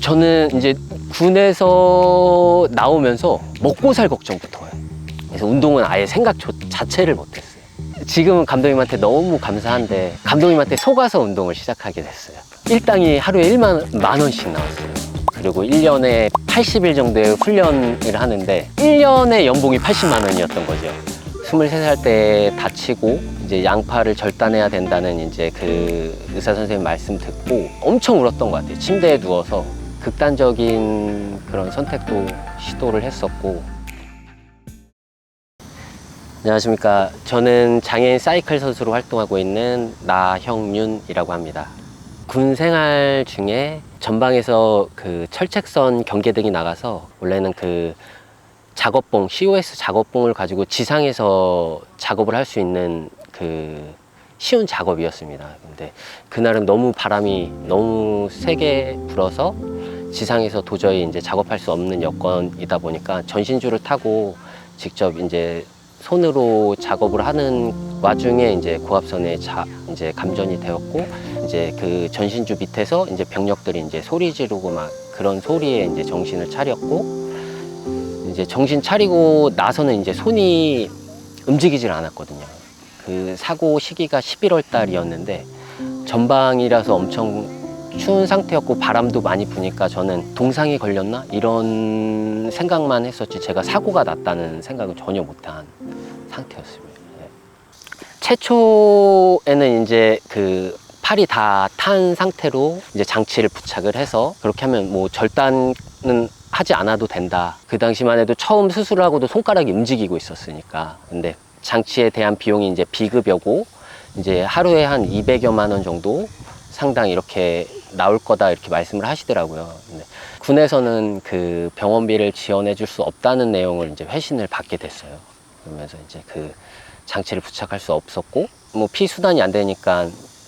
저는 이제 군에서 나오면서 먹고 살 걱정부터 해요. 그래서 운동은 아예 생각 자체를 못했어요. 지금은 감독님한테 너무 감사한데 감독님한테 속아서 운동을 시작하게 됐어요. 일당이 하루에 1만 원씩 나왔어요. 그리고 1년에 80일 정도의 훈련을 하는데 1년에 연봉이 80만 원이었던 거죠. 23살 때 다치고 이제 양팔을 절단해야 된다는 이제 그 의사 선생님 말씀 듣고 엄청 울었던 것 같아요. 침대에 누워서 극단적인 그런 선택도 시도를 했었고. 안녕하십니까. 저는 장애인 사이클 선수로 활동하고 있는 나형윤이라고 합니다. 군 생활 중에 전방에서 그 철책선 경계등이 나가서 원래는 그 작업봉, COS 작업봉을 가지고 지상에서 작업을 할 수 있는 그 쉬운 작업이었습니다. 근데 그날은 너무 바람이 너무 세게 불어서 지상에서 도저히 이제 작업할 수 없는 여건이다 보니까 전신줄을 타고 직접 이제 손으로 작업을 하는 와중에 이제 고압선에 이제 감전이 되었고, 이제 그 전신줄 밑에서 이제 병력들이 이제 소리 지르고 막 그런 소리에 이제 정신을 차렸고, 이제 정신 차리고 나서는 이제 손이 움직이질 않았거든요. 그 사고 시기가 11월 달이었는데 전방이라서 엄청 추운 상태였고 바람도 많이 부니까 저는 동상이 걸렸나? 이런 생각만 했었지 제가 사고가 났다는 생각은 전혀 못한 상태였습니다. 네. 최초에는 이제 그 팔이 다 탄 상태로 이제 장치를 부착을 해서 그렇게 하면 뭐 절단은 하지 않아도 된다. 그 당시만 해도 처음 수술을 하고도 손가락이 움직이고 있었으니까. 근데 장치에 대한 비용이 이제 비급여고 이제 하루에 한 200여만 원 정도 상당 이렇게 나올 거다 이렇게 말씀을 하시더라고요. 근데 군에서는 그 병원비를 지원해 줄 수 없다는 내용을 이제 회신을 받게 됐어요. 그러면서 이제 그 장치를 부착할 수 없었고 뭐 피 수단이 안 되니까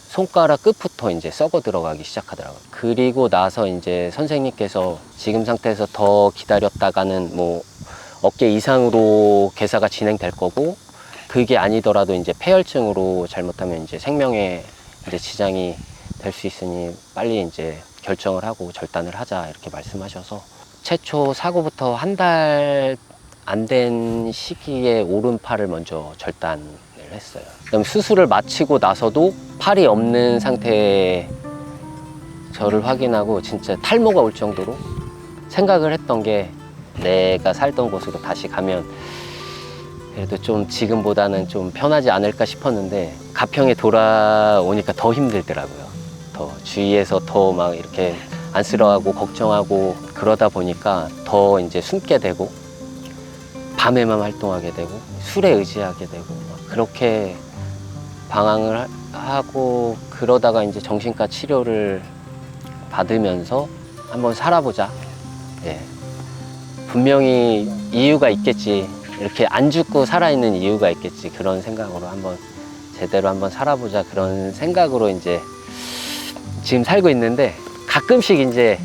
손가락 끝부터 이제 썩어 들어가기 시작하더라고요. 그리고 나서 이제 선생님께서 지금 상태에서 더 기다렸다가는 뭐 어깨 이상으로 괴사가 진행될 거고 그게 아니더라도 이제 폐혈증으로 잘못하면 이제 생명에 이제 지장이 될 수 있으니 빨리 이제 결정을 하고 절단을 하자 이렇게 말씀하셔서 최초 사고부터 한 달 안 된 시기에 오른팔을 먼저 절단을 했어요. 그다음에 수술을 마치고 나서도 팔이 없는 상태에 저를 확인하고 진짜 탈모가 올 정도로 생각을 했던 게 내가 살던 곳으로 다시 가면 그래도 좀 지금보다는 좀 편하지 않을까 싶었는데 가평에 돌아오니까 더 힘들더라고요. 더 주위에서 더 막 이렇게 안쓰러워하고 걱정하고 그러다 보니까 더 이제 숨게 되고 밤에만 활동하게 되고 술에 의지하게 되고 막 그렇게 방황을 하고 그러다가 이제 정신과 치료를 받으면서 한번 살아보자. 예. 분명히 이유가 있겠지. 이렇게 안 죽고 살아있는 이유가 있겠지. 그런 생각으로 한번 제대로 한번 살아보자. 그런 생각으로 이제 지금 살고 있는데 가끔씩 이제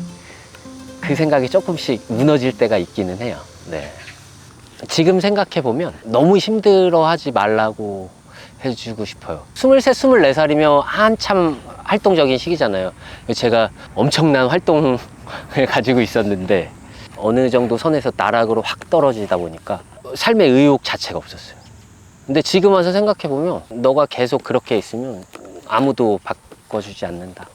그 생각이 조금씩 무너질 때가 있기는 해요. 네. 지금 생각해보면 너무 힘들어하지 말라고 해주고 싶어요. 23, 24살이면 한참 활동적인 시기잖아요. 제가 엄청난 활동을 가지고 있었는데 어느 정도 선에서 나락으로 확 떨어지다 보니까 삶의 의욕 자체가 없었어요. 근데 지금 와서 생각해보면 너가 계속 그렇게 있으면 아무도 바꿔주지 않는다.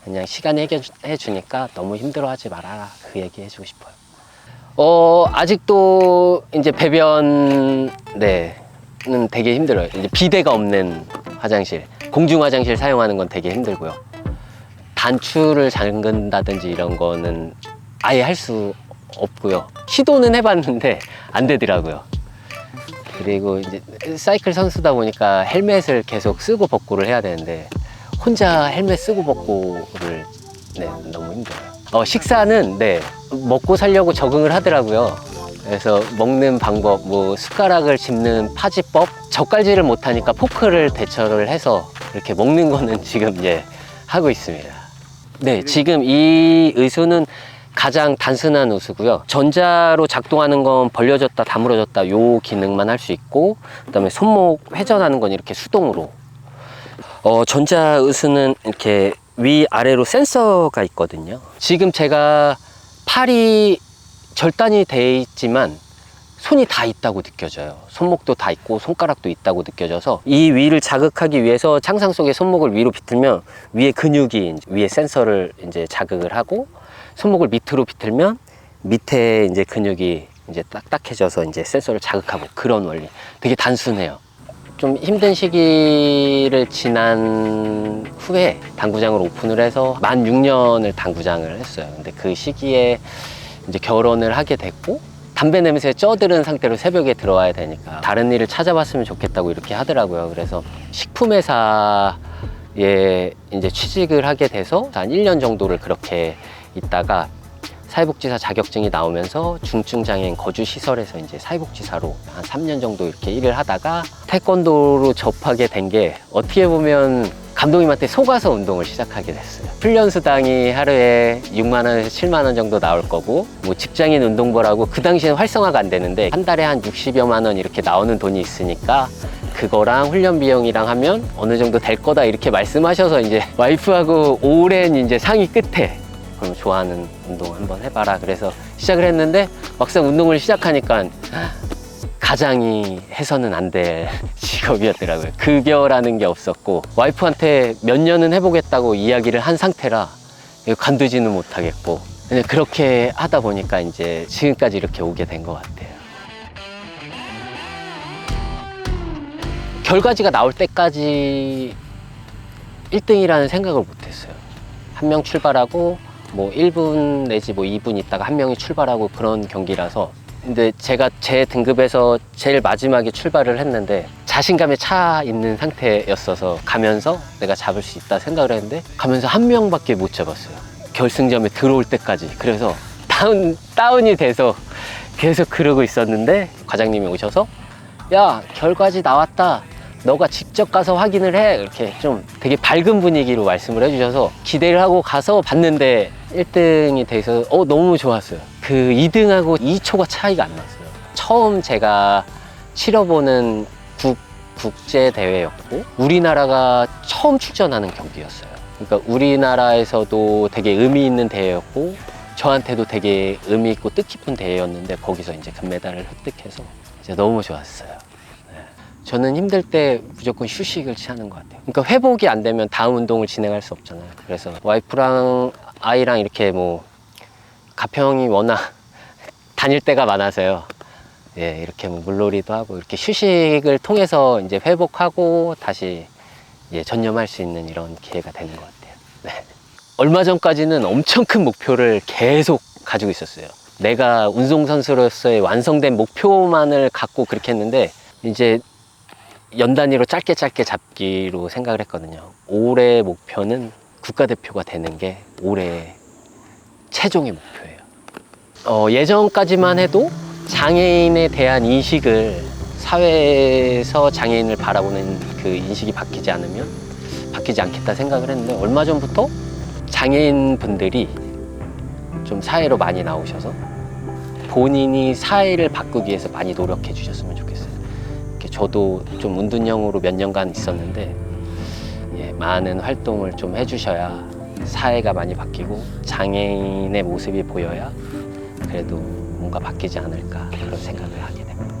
그냥 시간이 해주니까 너무 힘들어하지 말아라. 그 얘기 해주고 싶어요. 아직도 이제 배변, 는 되게 힘들어요. 이제 비데가 없는 화장실, 공중 화장실 사용하는 건 되게 힘들고요. 단추를 잠근다든지 이런 거는 아예 할 수 없고요. 시도는 해봤는데 안 되더라고요. 그리고 이제 사이클 선수다 보니까 헬멧을 계속 쓰고 벗고를 해야 되는데 혼자 헬멧 쓰고 벗고를 너무 힘들어요. 식사는 먹고 살려고 적응을 하더라고요. 그래서 먹는 방법, 뭐 숟가락을 짚는 파지법, 젓갈질을 못하니까 포크를 대처를 해서 이렇게 먹는 거는 지금 하고 있습니다. 네, 지금 이 의수는 가장 단순한 의수고요. 전자로 작동하는 건 벌려졌다 다물어졌다 요 기능만 할 수 있고, 그다음에 손목 회전하는 건 이렇게 수동으로. 전자 의수는 이렇게 위아래로 센서가 있거든요. 지금 제가 팔이 절단이 돼 있지만 손이 다 있다고 느껴져요. 손목도 다 있고 손가락도 있다고 느껴져서 이 위를 자극하기 위해서 상상 속에 손목을 위로 비틀면 위에 근육이 위에 센서를 이제 자극을 하고, 손목을 밑으로 비틀면 밑에 이제 근육이 이제 딱딱해져서 이제 센서를 자극하고, 그런 원리. 되게 단순해요. 좀 힘든 시기를 지난 후에 당구장을 오픈을 해서 만 6년을 당구장을 했어요. 근데 그 시기에 이제 결혼을 하게 됐고, 담배 냄새에 쪄들은 상태로 새벽에 들어와야 되니까 다른 일을 찾아봤으면 좋겠다고 이렇게 하더라고요. 그래서 식품회사에 이제 취직을 하게 돼서 한 1년 정도를 그렇게 있다가 사회복지사 자격증이 나오면서 중증장애인 거주시설에서 이제 사회복지사로 한 3년 정도 이렇게 일을 하다가 태권도로 접하게 된 게, 어떻게 보면 감독님한테 속아서 운동을 시작하게 됐어요. 훈련수당이 하루에 6만 원에서 7만 원 정도 나올 거고, 뭐 직장인 운동벌하고 그 당시에는 활성화가 안 되는데 한 달에 한 60여만 원 이렇게 나오는 돈이 있으니까 그거랑 훈련 비용이랑 하면 어느 정도 될 거다 이렇게 말씀하셔서 이제 와이프하고 오랜 이제 상의 끝에 그럼 좋아하는 운동 한번 해봐라 그래서 시작을 했는데, 막상 운동을 시작하니까 가장이 해서는 안 될 직업이었더라고요. 급여라는 게 없었고, 와이프한테 몇 년은 해보겠다고 이야기를 한 상태라 관두지는 못하겠고, 그냥 그렇게 하다 보니까 이제 지금까지 이렇게 오게 된 것 같아요. 결과지가 나올 때까지 1등이라는 생각을 못했어요. 한 명 출발하고 뭐 1분 내지 뭐 2분 있다가 한 명이 출발하고 그런 경기라서. 근데 제가 제 등급에서 제일 마지막에 출발을 했는데 자신감에 차 있는 상태였어서 가면서 내가 잡을 수 있다 생각을 했는데, 가면서 한 명밖에 못 잡았어요. 결승점에 들어올 때까지. 그래서 다운이 돼서 계속 그러고 있었는데, 과장님이 오셔서 야, 결과지 나왔다, 너가 직접 가서 확인을 해, 이렇게 좀 되게 밝은 분위기로 말씀을 해주셔서 기대를 하고 가서 봤는데 1등이 돼서 너무 좋았어요. 그 2등하고 2초가 차이가 안 났어요. 처음 제가 치러보는 국제대회였고 우리나라가 처음 출전하는 경기였어요. 그러니까 우리나라에서도 되게 의미 있는 대회였고 저한테도 되게 의미 있고 뜻깊은 대회였는데, 거기서 이제 금메달을 획득해서 이제 너무 좋았어요. 저는 힘들 때 무조건 휴식을 취하는 것 같아요. 그러니까 회복이 안 되면 다음 운동을 진행할 수 없잖아요. 그래서 와이프랑 아이랑 이렇게 뭐 가평이 워낙 다닐 때가 많아서요. 예, 이렇게 뭐 물놀이도 하고 이렇게 휴식을 통해서 이제 회복하고 다시 전념할 수 있는 이런 기회가 되는 것 같아요. 네. 얼마 전까지는 엄청 큰 목표를 계속 가지고 있었어요. 내가 운동선수로서의 완성된 목표만을 갖고 그렇게 했는데, 이제 연 단위로 짧게 잡기로 생각을 했거든요. 올해 목표는 국가대표가 되는 게 올해 최종의 목표예요. 예전까지만 해도 장애인에 대한 인식을, 사회에서 장애인을 바라보는 그 인식이 바뀌지 않겠다 생각을 했는데, 얼마 전부터 장애인 분들이 좀 사회로 많이 나오셔서 본인이 사회를 바꾸기 위해서 많이 노력해 주셨으면 좋겠어요. 저도 좀 운둔형으로 몇 년간 있었는데 많은 활동을 좀 해주셔야 사회가 많이 바뀌고 장애인의 모습이 보여야 그래도 뭔가 바뀌지 않을까, 그런 생각을 하게 됩니다.